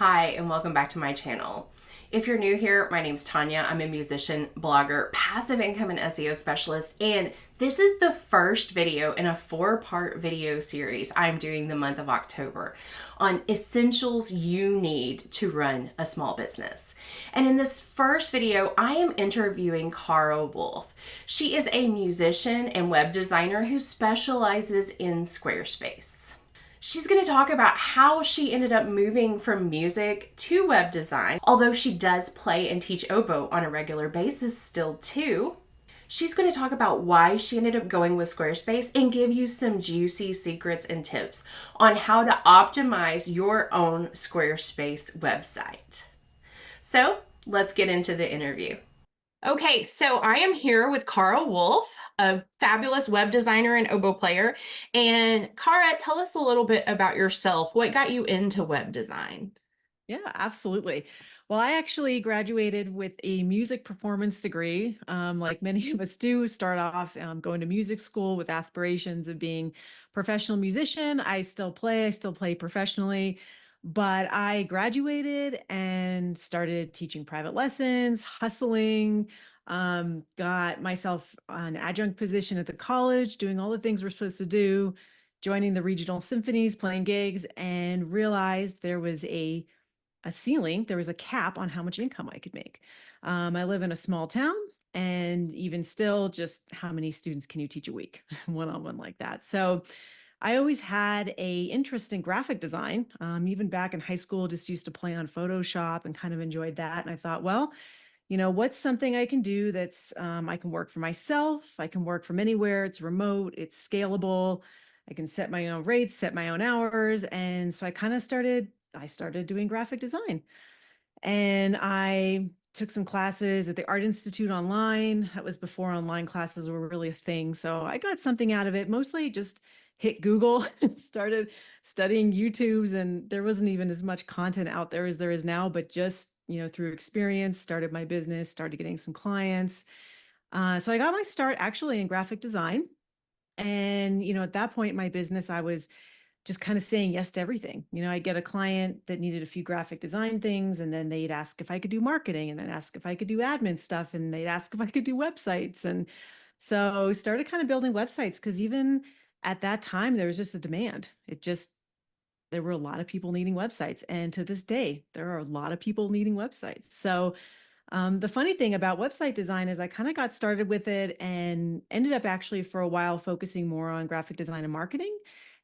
Hi, and welcome back to my channel. If you're new here, my name's Tanya. I'm a musician, blogger, passive income and SEO specialist, and this is the first video in a 4-part video series I'm doing the month of October on essentials you need to run a small business. And in this first video, I am interviewing Khara Wolf. She is a musician and web designer who specializes in Squarespace. She's going to talk about how she ended up moving from music to web design, although she does play and teach oboe on a regular basis still too. She's going to talk about why she ended up going with Squarespace and give you some juicy secrets and tips on how to optimize your own Squarespace website. So let's get into the interview. Okay, so I am here with Khara Wolf, a fabulous web designer and oboe player. And Khara, tell us a little bit about yourself. What got you into web design? Yeah, absolutely. Well, I actually graduated with a music performance degree. Like many of us do, start off going to music school with aspirations of being a professional musician. I still play professionally, but I graduated and started teaching private lessons, hustling, got myself an adjunct position at the college, doing all the things we're supposed to do, joining the regional symphonies, playing gigs, and realized there was a ceiling, there was a cap on how much income I could make. I live in a small town, and even still, just how many students can you teach a week, one-on-one like that? So I always had a interest in graphic design. Even back in high school, just used to play on Photoshop and kind of enjoyed that. And I thought, well, what's something I can do that's I can work for myself. I can work from anywhere. It's remote. It's scalable. I can set my own rates, set my own hours. And so I started doing graphic design. And I took some classes at the Art Institute online. That was before online classes were really a thing. So I got something out of it, mostly just hit Google and started studying YouTubes. And there wasn't even as much content out there as there is now, but just, through experience, started my business, started getting some clients. So I got my start actually in graphic design. And, at that point in my business, I was just kind of saying yes to everything. I get a client that needed a few graphic design things, and then they'd ask if I could do marketing, and then ask if I could do admin stuff, and they'd ask if I could do websites. And so started kind of building websites because even at that time, there was just a demand. There were a lot of people needing websites. And to this day, there are a lot of people needing websites. So the funny thing about website design is I kind of got started with it and ended up actually for a while focusing more on graphic design and marketing.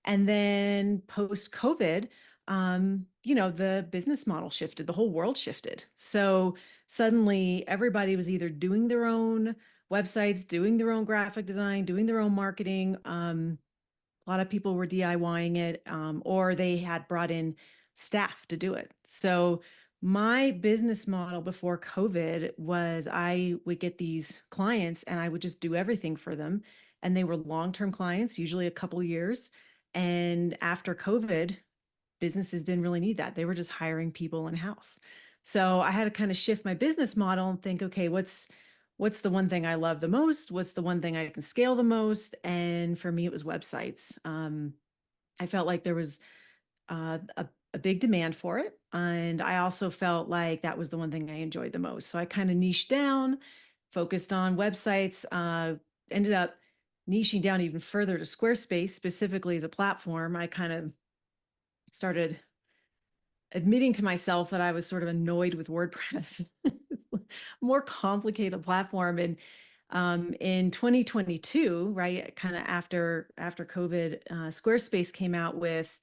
And then post COVID, the business model shifted, the whole world shifted. So suddenly everybody was either doing their own websites, doing their own graphic design, doing their own marketing. A lot of people were DIYing it, or they had brought in staff to do it. So my business model before COVID was I would get these clients and I would just do everything for them. And they were long-term clients, usually a couple years. And after COVID, businesses didn't really need that. They were just hiring people in-house. So I had to kind of shift my business model and think, okay, what's the one thing I love the most? What's the one thing I can scale the most? And for me, it was websites. I felt like there was a big demand for it. And I also felt like that was the one thing I enjoyed the most. So I kind of niched down, focused on websites, ended up niching down even further to Squarespace, specifically as a platform. I kind of started admitting to myself that I was sort of annoyed with WordPress, more complicated platform. And in 2022, right, kind of after COVID, Squarespace came out with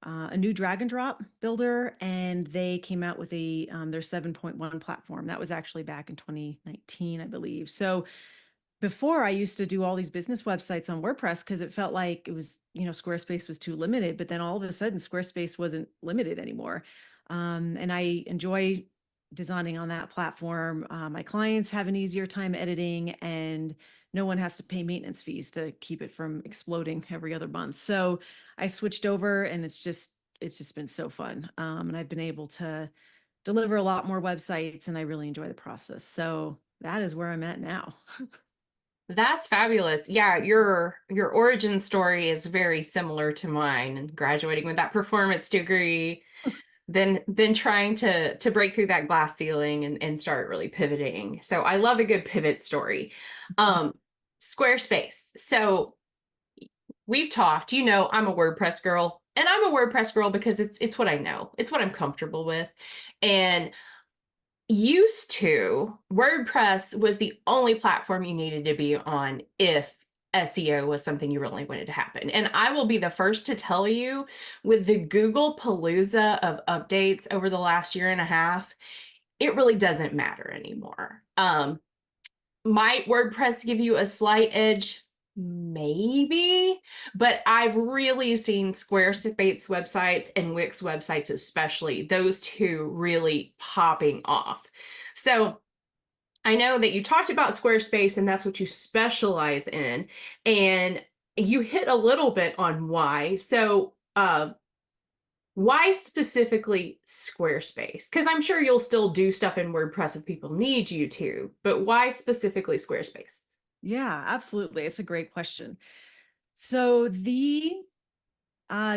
a new drag and drop builder, and they came out with their 7.1 platform. That was actually back in 2019, I believe. So before I used to do all these business websites on WordPress because it felt like it was, Squarespace was too limited, but then all of a sudden Squarespace wasn't limited anymore. And I enjoy designing on that platform. My clients have an easier time editing, and no one has to pay maintenance fees to keep it from exploding every other month. So I switched over, and it's just been so fun. And I've been able to deliver a lot more websites, and I really enjoy the process. So that is where I'm at now. That's fabulous. Yeah, your origin story is very similar to mine. Graduating with that performance degree, than trying to break through that glass ceiling and start really pivoting. So I love a good pivot story. Um, Squarespace. So we've talked, I'm a WordPress girl, and I'm a WordPress girl because it's what I know. It's what I'm comfortable with. And used to, WordPress was the only platform you needed to be on if SEO was something you really wanted to happen. And I will be the first to tell you, with the Google Palooza of updates over the last year and a half, it really doesn't matter anymore. Might WordPress give you a slight edge? Maybe, but I've really seen Squarespace websites and Wix websites, especially those two, really popping off. So I know that you talked about Squarespace and that's what you specialize in, and you hit a little bit on why. So, why specifically Squarespace? Because I'm sure you'll still do stuff in WordPress if people need you to, but why specifically Squarespace? Yeah, absolutely. It's a great question. So the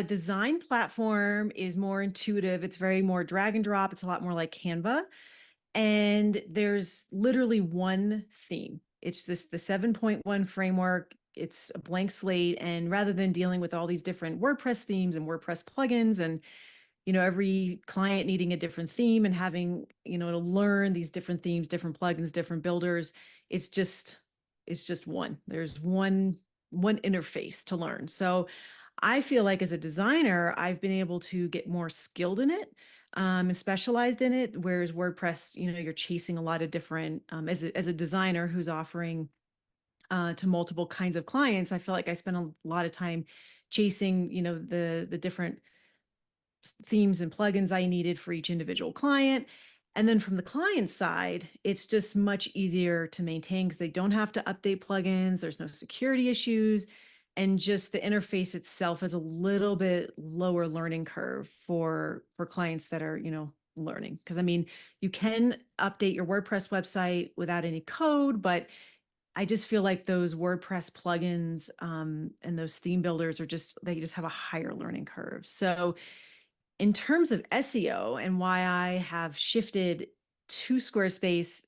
design platform is more intuitive. It's very more drag and drop. It's a lot more like Canva. And there's literally one theme. It's the 7.1 framework. It's a blank slate. And rather than dealing with all these different WordPress themes and WordPress plugins and every client needing a different theme and having, to learn these different themes, different plugins, different builders, it's just one. There's one interface to learn. So I feel like as a designer, I've been able to get more skilled in it, and specialized in it. Whereas WordPress, you're chasing a lot of different, as a designer who's offering to multiple kinds of clients, I feel like I spend a lot of time chasing, the different themes and plugins I needed for each individual client. And then from the client side, it's just much easier to maintain because they don't have to update plugins. There's no security issues. And just the interface itself is a little bit lower learning curve for clients that are, learning. Because I mean, you can update your WordPress website without any code, but I just feel like those WordPress plugins and those theme builders they just have a higher learning curve. So in terms of SEO and why I have shifted to Squarespace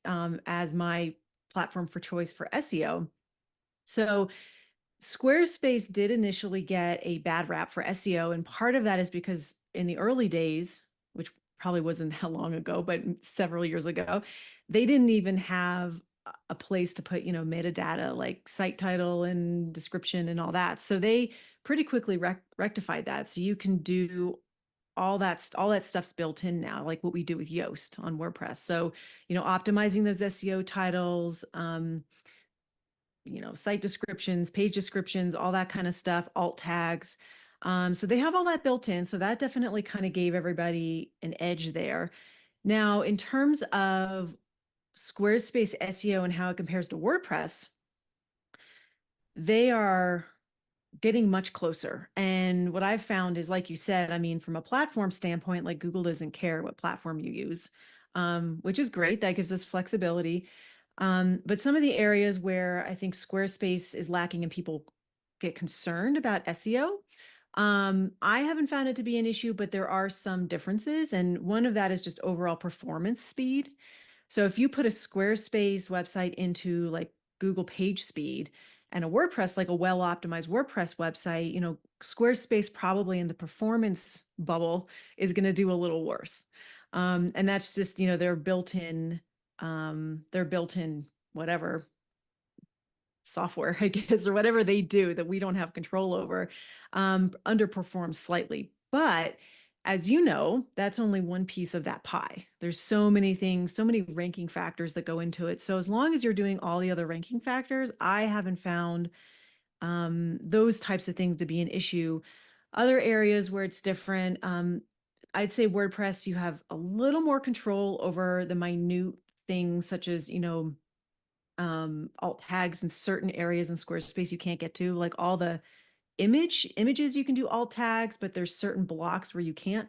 as my platform for choice for SEO. So Squarespace did initially get a bad rap for SEO. And part of that is because in the early days, which probably wasn't that long ago, but several years ago, they didn't even have a place to put, metadata like site title and description and all that. So they pretty quickly rectified that. So you can do all that stuff's built in now, like what we do with Yoast on WordPress. So, optimizing those SEO titles, site descriptions, page descriptions, all that kind of stuff, alt tags. So they have all that built in. So that definitely kind of gave everybody an edge there. Now, in terms of Squarespace SEO and how it compares to WordPress, they are getting much closer. And what I've found is, like you said, I mean, from a platform standpoint, like Google doesn't care what platform you use, which is great. That gives us flexibility. But some of the areas where I think Squarespace is lacking and people get concerned about SEO, I haven't found it to be an issue, but there are some differences. And one of that is just overall performance speed. So if you put a Squarespace website into like Google page speed and a WordPress, like a well-optimized WordPress website, Squarespace probably in the performance bubble is going to do a little worse. And that's just, their built-in whatever software, I guess, or whatever they do that we don't have control over, underperforms slightly. But as you know, that's only one piece of that pie. There's so many things, so many ranking factors that go into it. So as long as you're doing all the other ranking factors, I haven't found those types of things to be an issue. Other areas where it's different, I'd say WordPress, you have a little more control over the minute things such as, alt tags in certain areas in Squarespace you can't get to, like all the images you can do alt tags, but there's certain blocks where you can't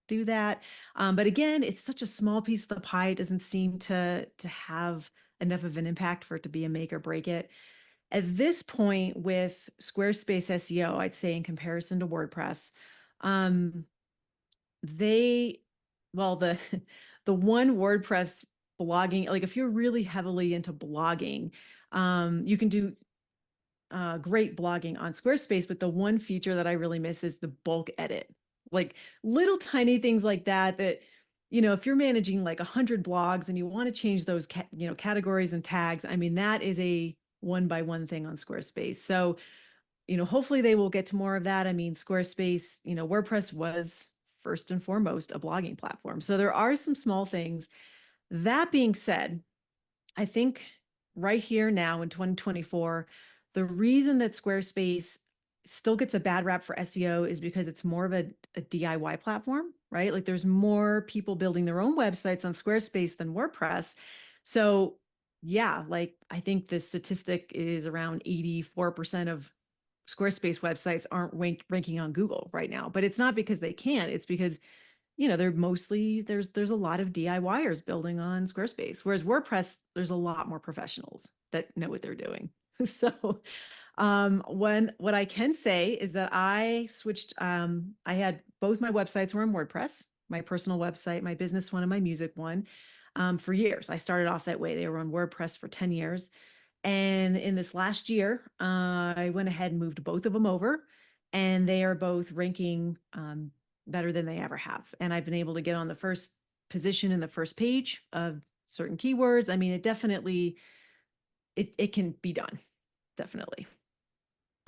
do that. But again, it's such a small piece of the pie. It doesn't seem to have enough of an impact for it to be a make or break it. At this point with Squarespace SEO, I'd say in comparison to WordPress, they Well, the the one WordPress blogging, like if you're really heavily into blogging, you can do great blogging on Squarespace, but the one feature that I really miss is the bulk edit. Like little tiny things like that, if you're managing like 100 blogs and you want to change those, categories and tags, I mean, that is a one by one thing on Squarespace. So, hopefully they will get to more of that. I mean, Squarespace, WordPress was first and foremost a blogging platform. So there are some small things. That being said, I think right here now in 2024, the reason that Squarespace still gets a bad rap for SEO is because it's more of a DIY platform, right? Like there's more people building their own websites on Squarespace than WordPress. So, yeah, like I think the statistic is around 84% of Squarespace websites aren't ranking on Google right now. But it's not because they can't, it's because they're mostly there's a lot of DIYers building on Squarespace, whereas WordPress, there's a lot more professionals that know what they're doing. So, when what I can say is that I switched. I had both my websites were on WordPress, my personal website, my business one, and my music one, for years. I started off that way. They were on WordPress for 10 years, and in this last year, I went ahead and moved both of them over, and they are both ranking better than they ever have. And I've been able to get on the first position in the first page of certain keywords. I mean, it can be done. Definitely.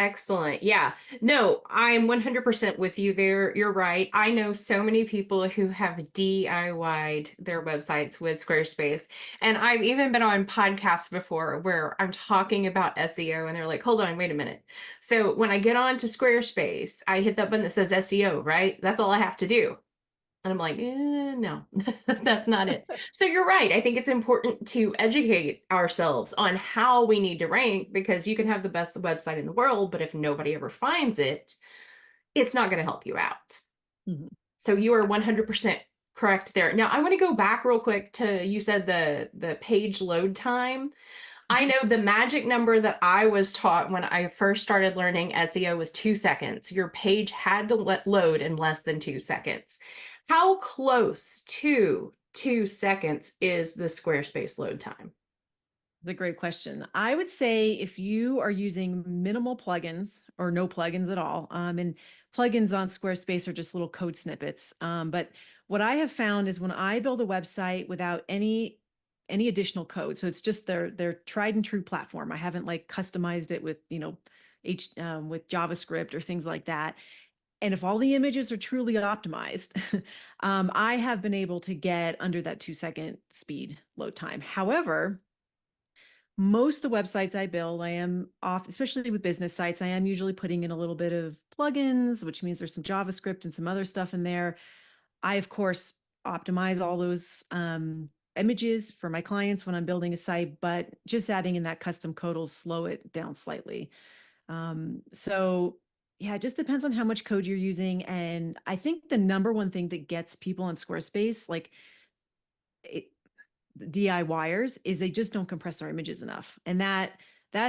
Excellent. Yeah. No, I'm 100% with you there. You're right. I know so many people who have DIY'd their websites with Squarespace. And I've even been on podcasts before where I'm talking about SEO and they're like, hold on, wait a minute. So when I get on to Squarespace, I hit that button that says SEO, right? That's all I have to do. And I'm like, no, that's not it. So you're right. I think it's important to educate ourselves on how we need to rank because you can have the best website in the world, but if nobody ever finds it, it's not going to help you out. Mhm. So you are 100% correct there. Now I want to go back real quick to you said the page load time. I know the magic number that I was taught when I first started learning SEO was 2 seconds. Your page had to let load in less than 2 seconds. How close to 2 seconds is the Squarespace load time? It's a great question. I would say if you are using minimal plugins or no plugins at all, and plugins on Squarespace are just little code snippets. But what I have found is when I build a website without any additional code, so it's just their tried and true platform. I haven't like customized it with with JavaScript or things like that. And if all the images are truly optimized, I have been able to get under that 2 second speed load time. However, most of the websites I build, I am off, especially with business sites, I am usually putting in a little bit of plugins, which means there's some JavaScript and some other stuff in there. I, of course, optimize all those images for my clients when I'm building a site, but just adding in that custom code will slow it down slightly. So yeah, it just depends on how much code you're using. And I think the number one thing that gets people on Squarespace, like it, DIYers, is they just don't compress their images enough. And that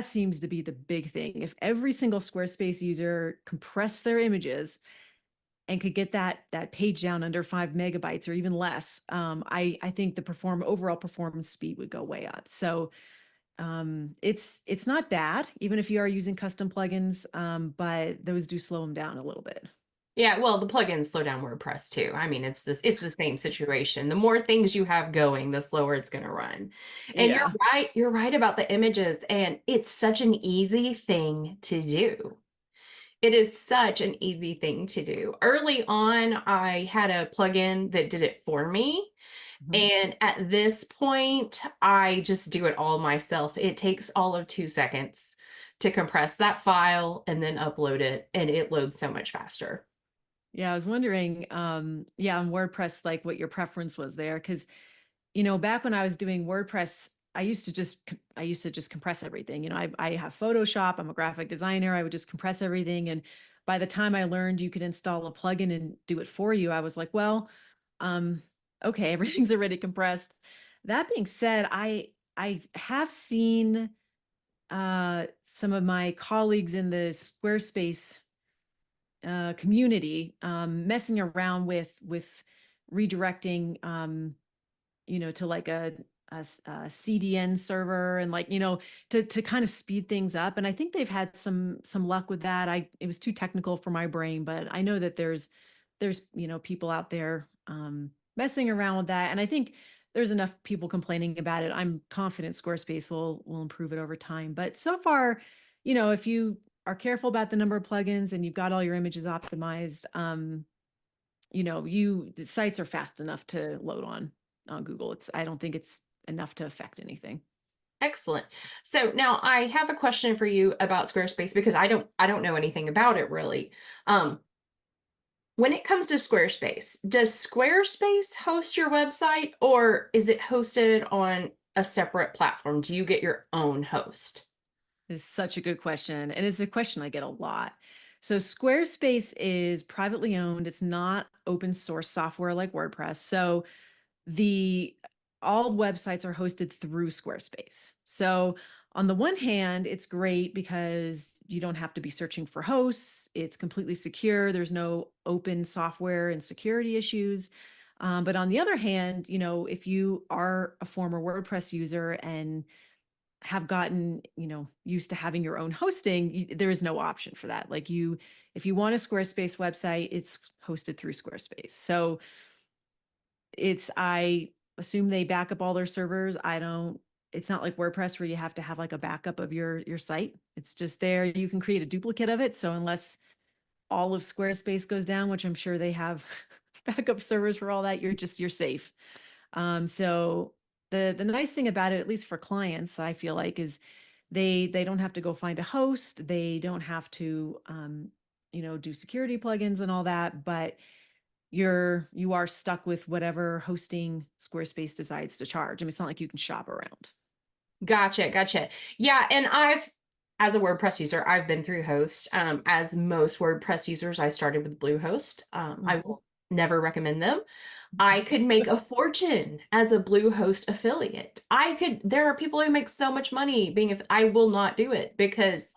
seems to be the big thing. If every single Squarespace user compressed their images and could get that page down under 5 MB or even less, I think the overall performance speed would go way up. So it's not bad, even if you are using custom plugins, but those do slow them down a little bit. Yeah, well, the plugins slow down WordPress too. I mean, it's the same situation. The more things you have going, the slower it's going to run. And Yeah. you're right about the images, and it's such an easy thing to do. It is such an easy thing to do. Early on, I had a plugin that did it for me. Mhm. And at this point, I just do it all myself. It takes all of 2 seconds to compress that file and then upload it, and it loads so much faster. Yeah, I was wondering, yeah, on WordPress, like what your preference was there, because back when I was doing WordPress, I used to just compress everything. I have Photoshop. I'm a graphic designer. I would just compress everything, and by the time I learned you could install a plugin and do it for you, I was like, well, um, okay, everything's already compressed. That being said, I have seen some of my colleagues in the Squarespace community messing around with redirecting, to like a CDN server, and like, to kind of speed things up. And I think they've had some luck with that. It was too technical for my brain, but I know that there's people out there messing around with that. And I think there's enough people complaining about it. I'm confident Squarespace will improve it over time. But so far, if you are careful about the number of plugins and you've got all your images optimized, the sites are fast enough to load on Google. I don't think it's enough to affect anything. Excellent. So now I have a question for you about Squarespace because I don't know anything about it really. Um, when it comes to Squarespace, does Squarespace host your website or is it hosted on a separate platform? Do you get your own host? Is such a good question. And it's a question I get a lot. So Squarespace is privately owned. It's not open source software like WordPress. So the all websites are hosted through Squarespace. So on the one hand, it's great because you don't have to be searching for hosts. It's completely secure. There's no open software and security issues. But on the other hand, if you are a former WordPress user and have gotten, used to having your own hosting, there is no option for that. Like if you want a Squarespace website, it's hosted through Squarespace. So I assume they back up all their servers. It's not like WordPress where you have to have like a backup of your site. It's just there. You can create a duplicate of it. So unless all of Squarespace goes down, which I'm sure they have backup servers for all that, you're safe. So the nice thing about it, at least for clients, I feel like, is they don't have to go find a host. They don't have to do security plugins and all that, but you are stuck with whatever hosting Squarespace decides to charge. I mean, it's not like you can shop around. Gotcha. Yeah, and as a WordPress user, I've been through hosts. As most WordPress users, I started with Bluehost. I Mhm. will never recommend them. I could make a fortune as a Bluehost affiliate. There are people who make so much money being, if I will not do it because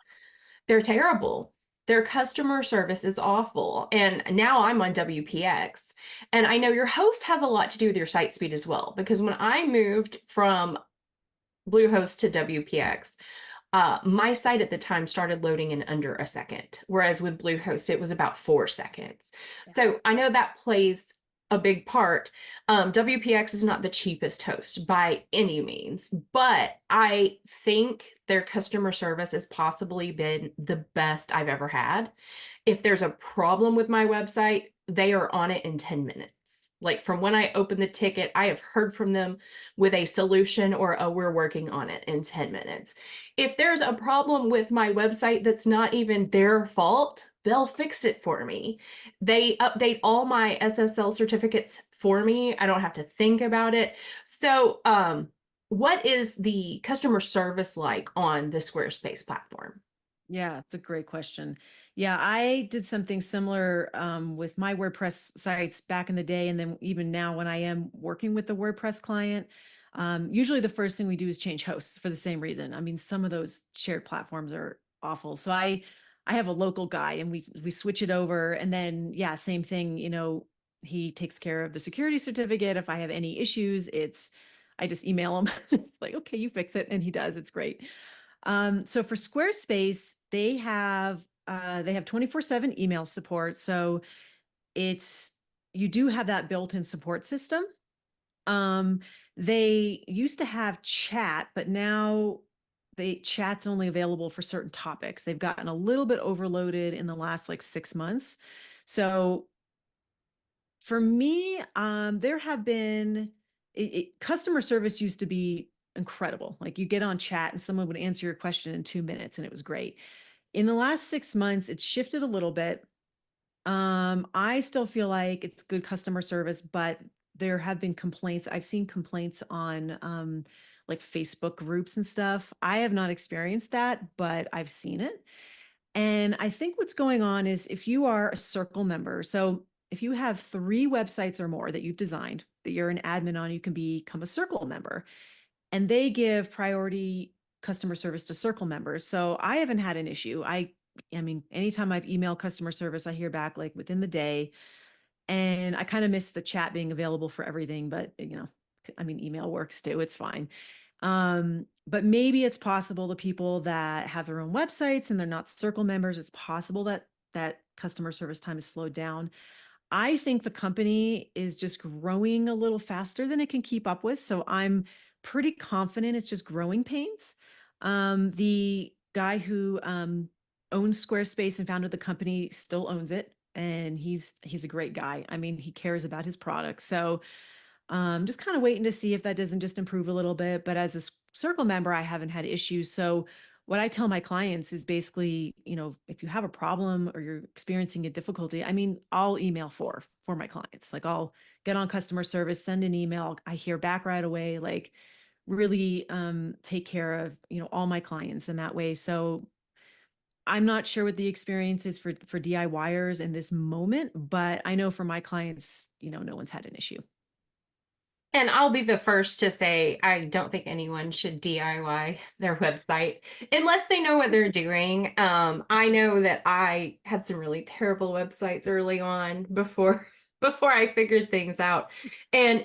they're terrible. Their customer service is awful. And now I'm on WPX. And I know your host has a lot to do with your site speed as well, because when I moved from Bluehost to WPX, my site at the time started loading in under a second, whereas with Bluehost, it was about 4 seconds. Yeah. So I know that plays a big part. WPX is not the cheapest host by any means, but I think their customer service has possibly been the best I've ever had. If there's a problem with my website, they are on it in 10 minutes. Like from when I open the ticket, I have heard from them with a solution or a we're working on it in 10 minutes. If there's a problem with my website that's not even their fault, they'll fix it for me. They update all my SSL certificates for me. I don't have to think about it. So, what is the customer service like on the Squarespace platform? Yeah, it's a great question. Yeah, I did something similar with my WordPress sites back in the day, and then even now when I am working with the WordPress client, usually the first thing we do is change hosts for the same reason. I mean, some of those shared platforms are awful. So I have a local guy, and we switch it over, and then yeah, same thing. He takes care of the security certificate. If I have any issues, I just email him. It's like, okay, you fix it, and he does. It's great. So for Squarespace, they have 24/7 email support. So it's you do have that built-in support system. Um, they used to have chat, but now chat's only available for certain topics. They've gotten a little bit overloaded in the last like 6 months. So for me, there have been customer service used to be incredible. Like you get on chat and someone would answer your question in 2 minutes and it was great. In the last 6 months, it's shifted a little bit. I still feel like it's good customer service, but there have been complaints. I've seen complaints on like Facebook groups and stuff. I have not experienced that, but I've seen it. And I think what's going on is if you are a Circle member, so if you have 3 websites or more that you've designed that you're an admin on, you can become a Circle member. And they give priority customer service to Circle members. So I haven't had an issue. I mean, anytime I've emailed customer service, I hear back like within the day. And I kind of miss the chat being available for everything, but I mean, email works too. It's fine. But maybe it's possible the people that have their own websites and they're not circle members, it's possible that that customer service time is slowed down. I think the company is just growing a little faster than it can keep up with. So I'm pretty confident it's just growing pains. The guy who owns Squarespace and founded the company still owns it. And he's a great guy. I mean, he cares about his product. So just kind of waiting to see if that doesn't just improve a little bit. But as a circle member, I haven't had issues. So what I tell my clients is basically, if you have a problem or you're experiencing a difficulty, I mean, I'll email for my clients. Like I'll get on customer service, send an email, I hear back right away, like really take care of, all my clients in that way. So I'm not sure what the experience is for DIYers in this moment, but I know for my clients, no one's had an issue. And I'll be the first to say, I don't think anyone should DIY their website unless they know what they're doing. I know that I had some really terrible websites early on before before I figured things out. And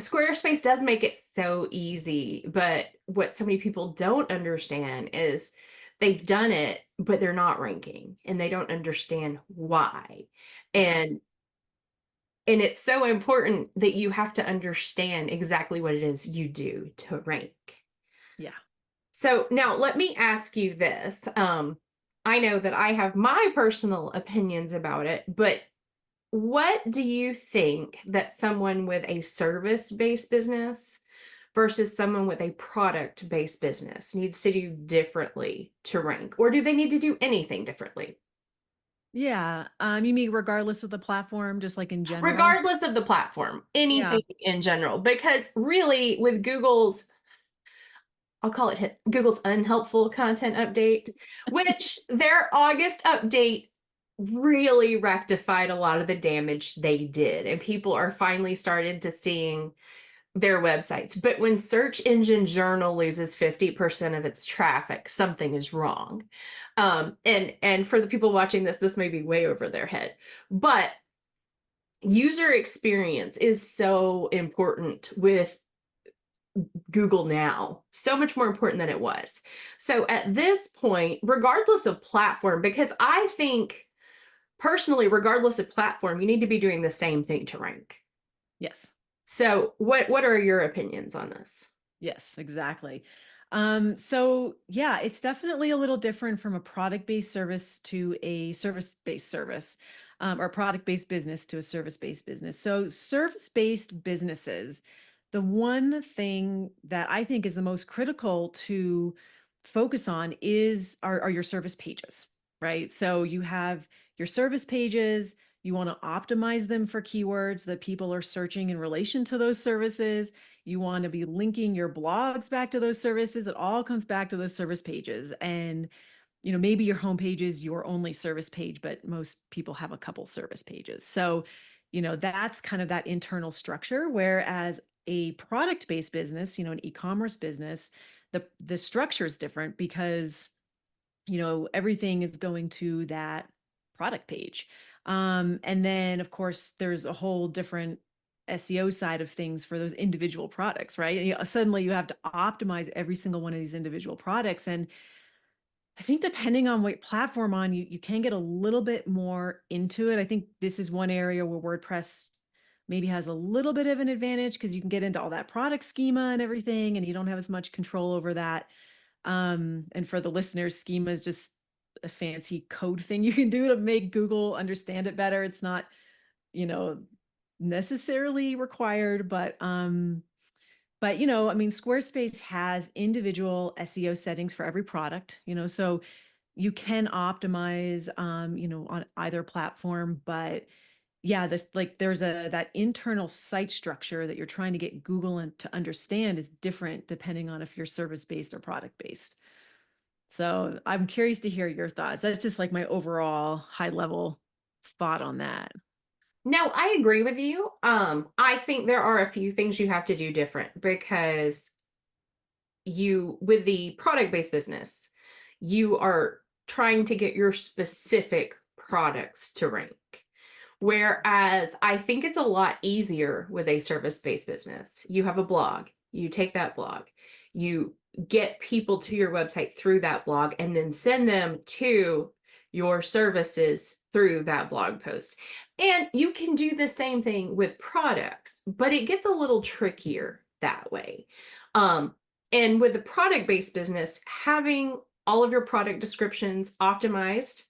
Squarespace does make it so easy, but what so many people don't understand is they've done it, but they're not ranking and they don't understand why. Yeah. And it's so important that you have to understand exactly what it is you do to rank. Yeah. So now let me ask you this. I know that I have my personal opinions about it, but what do you think that someone with a service-based business versus someone with a product-based business needs to do differently to rank? Or do they need to do anything differently? Yeah. You mean regardless of the platform, just like in general? Regardless of the platform, Yeah. anything in general, because really with Google's, I'll call it Google's unhelpful content update, which their August update really rectified a lot of the damage they did. And people are finally started to seeing their websites. But when search engine journal loses 50% of its traffic, something is wrong. And for the people watching this, this may be way over their head. But user experience is so important with Google now, so much more important than it was. So at this point, regardless of platform, because I think personally, regardless of platform, you need to be doing the same thing to rank. Yes. So what are your opinions on this? Yes, exactly. So yeah, it's definitely a little different from a product-based service to a service-based service, or product-based business to a service-based business. So service-based businesses, the one thing that I think is the most critical to focus on are your service pages, right? So you have your service pages, you want to optimize them for keywords that people are searching in relation to those services. You want to be linking your blogs back to those services. It all comes back to those service pages. And, maybe your homepage is your only service page, but most people have a couple service pages. So, that's kind of that internal structure. Whereas a product-based business, an e-commerce business, the structure is different because, everything is going to that product page. And then of course there's a whole different SEO side of things for those individual products, right? Suddenly you have to optimize every single one of these individual products. And I think depending on what platform on you can get a little bit more into it. I think this is one area where WordPress maybe has a little bit of an advantage because you can get into all that product schema and everything, and you don't have as much control over that. And for the listeners, schema is just a fancy code thing you can do to make Google understand it better. It's not, you know, necessarily required, but I mean, Squarespace has individual SEO settings for every product, so you can optimize, on either platform, but yeah, this like there's that internal site structure that you're trying to get Google to understand is different depending on if you're service based or product based. So I'm curious to hear your thoughts. That's just like my overall high level thought on that. No, I agree with you. I think there are a few things you have to do different because you, with the product-based business, you are trying to get your specific products to rank. Whereas I think it's a lot easier with a service-based business. You have a blog, you take that blog, you get people to your website through that blog, and then send them to your services through that blog post. And you can do the same thing with products, but it gets a little trickier that way. Um, and with the product-based business, having all of your product descriptions optimized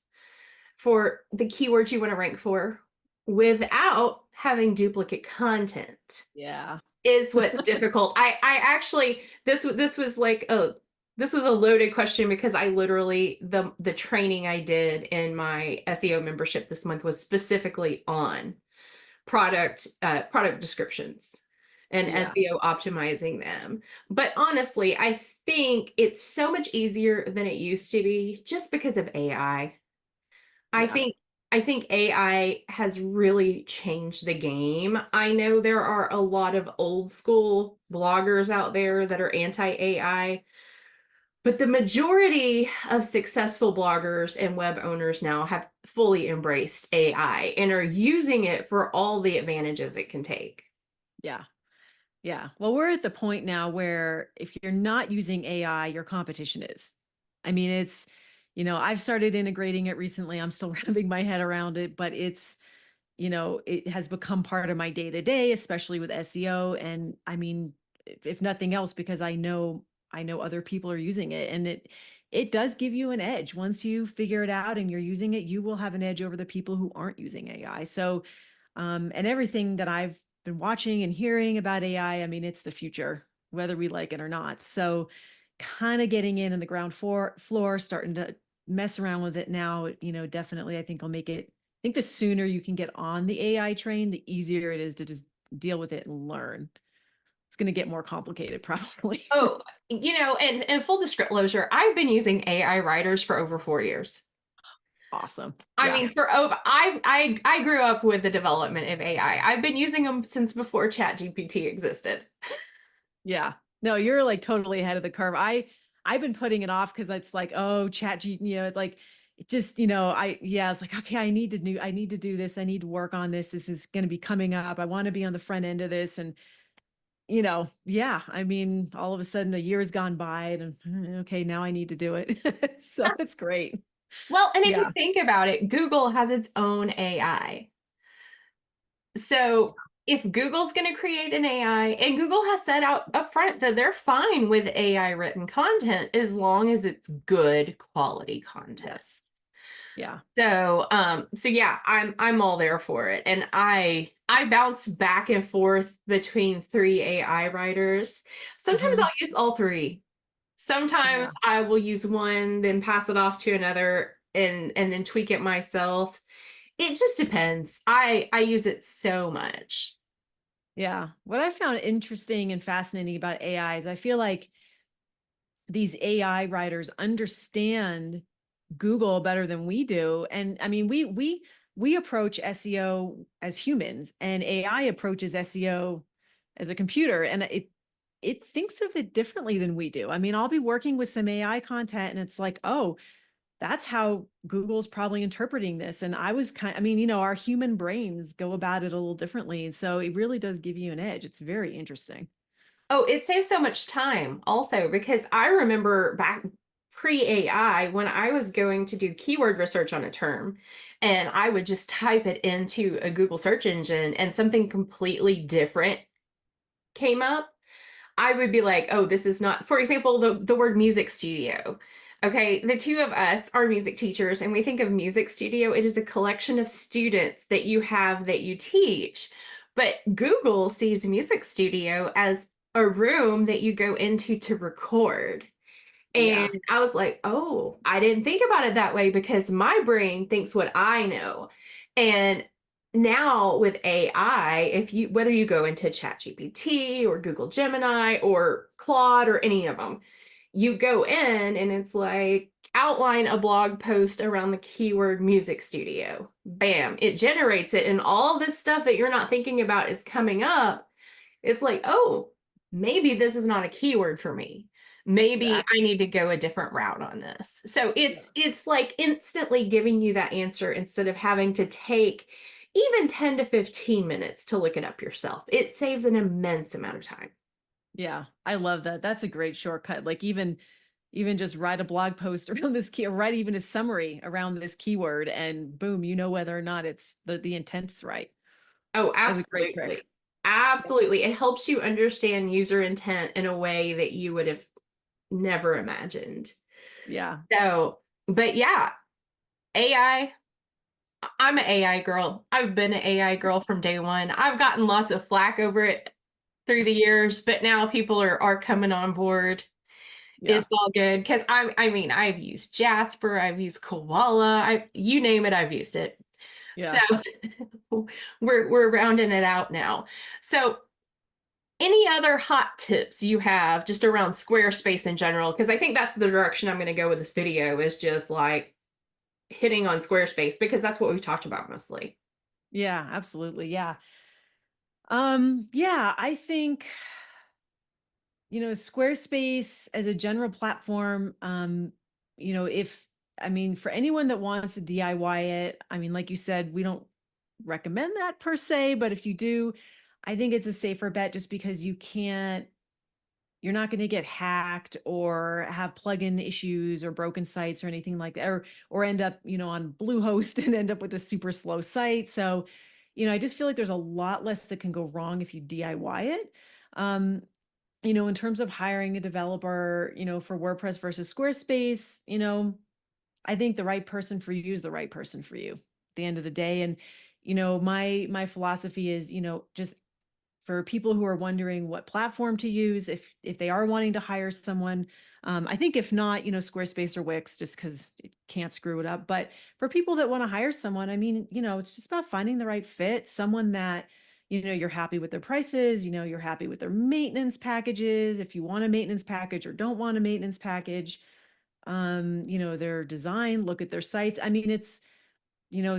for the keywords you want to rank for without having duplicate content Yeah. is what's difficult. I actually this was like a this was a loaded question because I literally the training I did in my SEO membership this month was specifically on product descriptions and Yeah. SEO optimizing them. But honestly, I think it's so much easier than it used to be just because of AI. I Yeah. think I think AI has really changed the game. I know there are a lot of old school bloggers out there that are anti-AI, but the majority of successful bloggers and web owners now have fully embraced AI and are using it for all the advantages it can take. Yeah. Yeah. Well, we're at the point now where if you're not using AI, your competition is. I mean, I've started integrating it recently. I'm still wrapping my head around it, but it has become part of my day to day, especially with SEO. And I mean, if nothing else, because I know other people are using it, and it does give you an edge. Once you figure it out and you're using it, you will have an edge over the people who aren't using AI. So, and everything that I've been watching and hearing about AI, I mean, it's the future, whether we like it or not. So, kind of getting in the ground floor, starting to mess around with it now, definitely I think will make it. I think the sooner you can get on the AI train, the easier it is to just deal with it and learn. It's going to get more complicated, probably. Oh, and full disclosure, I've been using AI writers for over 4 years. Awesome. I Yeah. mean, for over I grew up with the development of AI. I've been using them since before ChatGPT existed. Yeah. No, you're like totally ahead of the curve. I've been putting it off because it's like, oh, chat G, like it just, it's like, okay, I need to do this. I need to work on this. This is going to be coming up. I want to be on the front end of this. And, yeah, I mean, all of a sudden a year has gone by and okay, now I need to do it. So it's great. Well, and if you Yeah. think about it, Google has its own AI. So if Google's going to create an AI, and Google has said out up front that they're fine with AI written content as long as it's good quality content. Yes. Yeah. So yeah, I'm all there for it. And I bounce back and forth between three AI writers. Sometimes Hmm. I'll use all three. Sometimes Yeah. I will use one, then pass it off to another and then tweak it myself. It just depends. I use it so much. Yeah. What I found interesting and fascinating about AI is I feel like these AI writers understand Google better than we do. And I mean, we approach SEO as humans, and AI approaches SEO as a computer, and it thinks of it differently than we do. I mean, I'll be working with some AI content, and it's like, oh, that's how Google's probably interpreting this. And I mean, our human brains go about it a little differently. And so it really does give you an edge. It's very interesting. Oh, it saves so much time also because I remember back pre-AI when I was going to do keyword research on a term and I would just type it into a Google search engine and something completely different came up. I would be like, oh, this is not, for example, the word music studio. Okay, the two of us are music teachers, and we think of music studio, it is a collection of students that you have that you teach. But Google sees music studio as a room that you go into to record. Yeah. And I was like, oh, I didn't think about it that way because my brain thinks what I know. And now with AI, if you whether you go into ChatGPT or Google Gemini or Claude or any of them, you go in and it's like outline a blog post around the keyword music studio. Bam, it generates it and all this stuff that you're not thinking about is coming up. It's like, oh, maybe this is not a keyword for me. Maybe I Exactly. need to go a different route on this. So Yeah. it's like instantly giving you that answer instead of having to take even 10 to 15 minutes to look it up yourself. It saves an immense amount of time. Yeah, I love that. That's a great shortcut. Like even just write a blog post around this key, or write even a summary around this keyword, and boom, you know whether or not it's the intent's right. Oh, That's a great trick. absolutely. Absolutely. It helps you understand user intent in a way that you would have never imagined. Yeah. So, but yeah, AI, I'm an AI girl. I've been an AI girl from day one. I've gotten lots of flack over it through the years, but now people are coming on board. Yeah. It's all good because I mean I've used Jasper, I've used Koala, I you name it, I've used it. So Yeah. we're rounding it out now. So any other hot tips you have just around Squarespace in general? Because I think that's the direction I'm going to go with this video is just like hitting on Squarespace because that's what we've talked about mostly. Yeah, absolutely. Yeah. Yeah, I think, Squarespace as a general platform, if I mean, for anyone that wants to DIY it, I mean, like you said, we don't recommend that per se, but if you do, I think it's a safer bet just because you're not going to get hacked or have plugin issues or broken sites or anything like that, or end up, on Bluehost and end up with a super slow site. So, I just feel like there's a lot less that can go wrong if you DIY it. Um, in terms of hiring a developer, for WordPress versus Squarespace, I think the right person for you is the right person for you at the end of the day. And, my philosophy is, just for people who are wondering what platform to use, if they are wanting to hire someone, I think if not, Squarespace or Wix, just because it can't screw it up. But for people that want to hire someone, I mean, it's just about finding the right fit, someone that you're happy with their prices, you're happy with their maintenance packages, if you want a maintenance package or don't want a maintenance package, their design, look at their sites. I mean, it's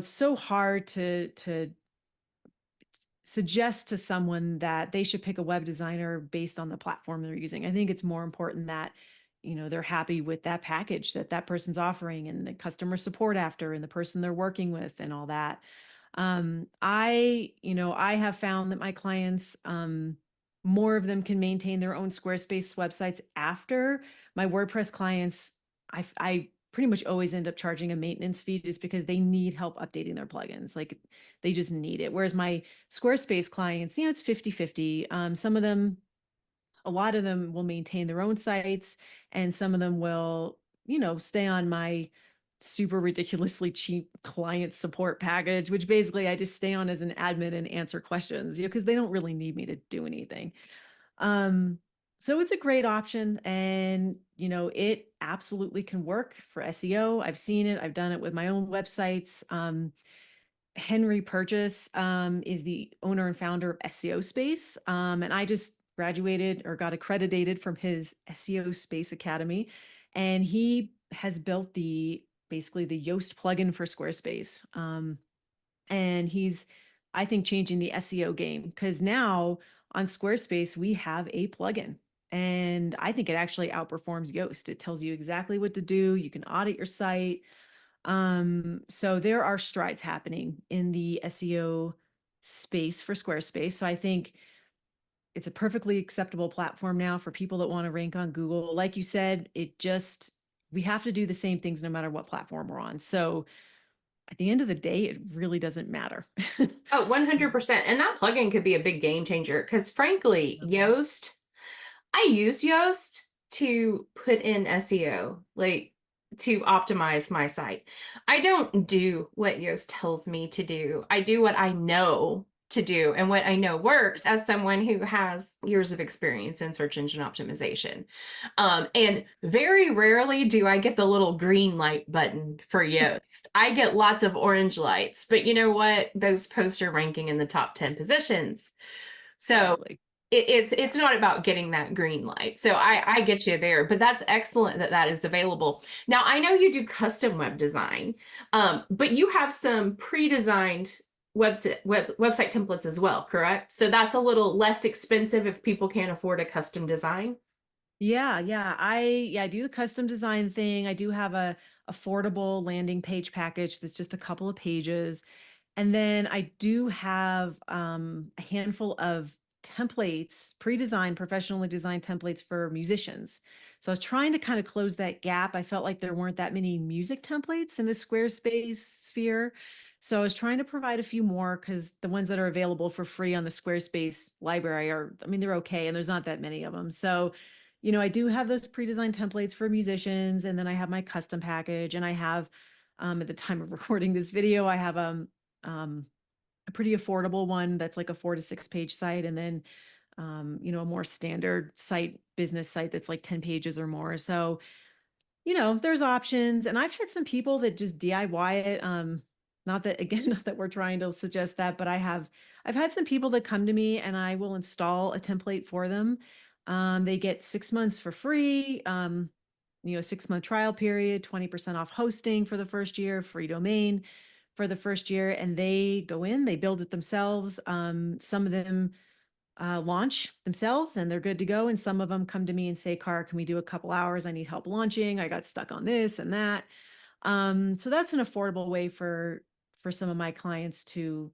so hard to suggest to someone that they should pick a web designer based on the platform they're using. I think it's more important that they're happy with that package that that person's offering, and the customer support after, and the person they're working with, and all that. I have found that my clients, more of them can maintain their own Squarespace websites after. My WordPress clients, I pretty much always end up charging a maintenance fee just because they need help updating their plugins. Like, they just need it. Whereas my Squarespace clients, it's 50-50. Some of them, a lot of them will maintain their own sites, and some of them will, stay on my super ridiculously cheap client support package, which basically I just stay on as an admin and answer questions, because they don't really need me to do anything. Um, so it's a great option, and it absolutely can work for SEO. I've seen it. I've done it with my own websites. Henry Purchase is the owner and founder of SEO Space. And I just graduated or got accredited from his SEO Space Academy. And he has built basically the Yoast plugin for Squarespace. And he's, I think, changing the SEO game, because now on Squarespace, we have a plugin. And I think it actually outperforms Yoast. It tells you exactly what to do. You can audit your site. So there are strides happening in the SEO space for Squarespace. So I think it's a perfectly acceptable platform now for people that want to rank on Google. Like you said, we have to do the same things no matter what platform we're on. So at the end of the day, it really doesn't matter. Oh, 100%. And that plugin could be a big game changer because frankly, Yoast, I use Yoast to put in SEO, like to optimize my site. I don't do what Yoast tells me to do. I do what I know to do and what I know works as someone who has years of experience in search engine optimization. And very rarely do I get the little green light button for Yoast. I get lots of orange lights, but you know what? Those posts are ranking in the top 10 positions. So Exactly. it's not about getting that green light. So I get you there, but that's excellent that that is available. Now I know you do custom web design, but you have some pre-designed website templates as well, correct? So that's a little less expensive if people can't afford a custom design. Yeah. I do the custom design thing. I do have a affordable landing page package that's just a couple of pages. And then I do have a handful of templates, pre-designed, professionally designed templates for musicians. So I was trying to kind of close that gap. I felt like there weren't that many music templates in the Squarespace sphere. So I was trying to provide a few more because the ones that are available for free on the Squarespace library are, I mean, they're okay, and there's not that many of them. So, I do have those pre-designed templates for musicians, and then I have my custom package, and I have, at the time of recording this video, I have um, a pretty affordable one that's like a 4 to 6 page site, and then a more standard site, business site that's like 10 pages or more. So, there's options. And I've had some people that just DIY it. Not that, again, not that we're trying to suggest that, but I've had some people that come to me and I will install a template for them. They get 6 months for free. 6 month trial period, 20% off hosting for the first year, free domain for the first year. And they go in, they build it themselves. Some of them launch themselves and they're good to go. And some of them come to me and say, Khara, can we do a couple hours? I need help launching. I got stuck on this and that. So that's an affordable way for some of my clients to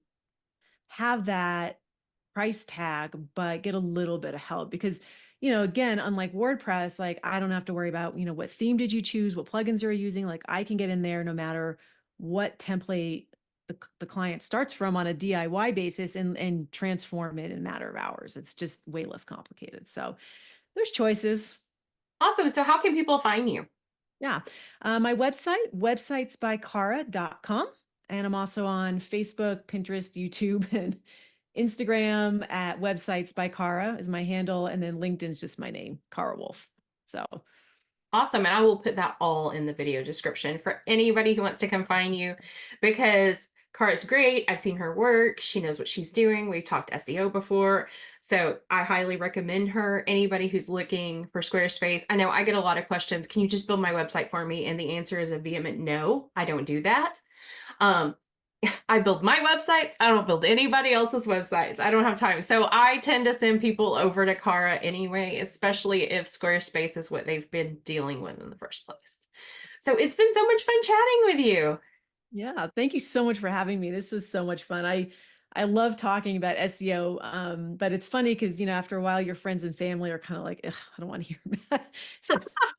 have that price tag, but get a little bit of help because, again, unlike WordPress, like I don't have to worry about, what theme did you choose? What plugins are you using? Like I can get in there no matter what template the client starts from on a DIY basis and transform it in a matter of hours. It's just way less complicated. So there's choices. Awesome. So how can people find you? Yeah. My websitesbykhara.com. And I'm also on Facebook, Pinterest, YouTube, and Instagram at Websites by Khara is my handle. And then LinkedIn's just my name, Khara Wolf. So Awesome. And I will put that all in the video description for anybody who wants to come find you because Khara's great. I've seen her work. She knows what she's doing. We've talked SEO before. So I highly recommend her. Anybody who's looking for Squarespace. I know I get a lot of questions. Can you just build my website for me? And the answer is a vehement no, I don't do that. Um, I build my websites. I don't build anybody else's websites. I don't have time. So I tend to send people over to Khara anyway, especially if Squarespace is what they've been dealing with in the first place. So it's been so much fun chatting with you. yeah, thank you so much for having me. This was so much fun. I love talking about SEO, but it's funny because after a while, your friends and family are kind of like, I don't want to hear about it. So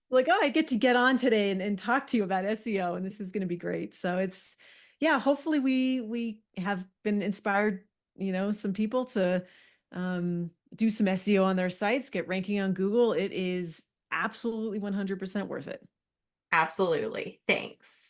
like, oh, I get to get on today and talk to you about SEO, and this is going to be great. So yeah, hopefully we have been inspired, some people to do some SEO on their sites, get ranking on Google. It is absolutely 100% worth it. Absolutely. Thanks.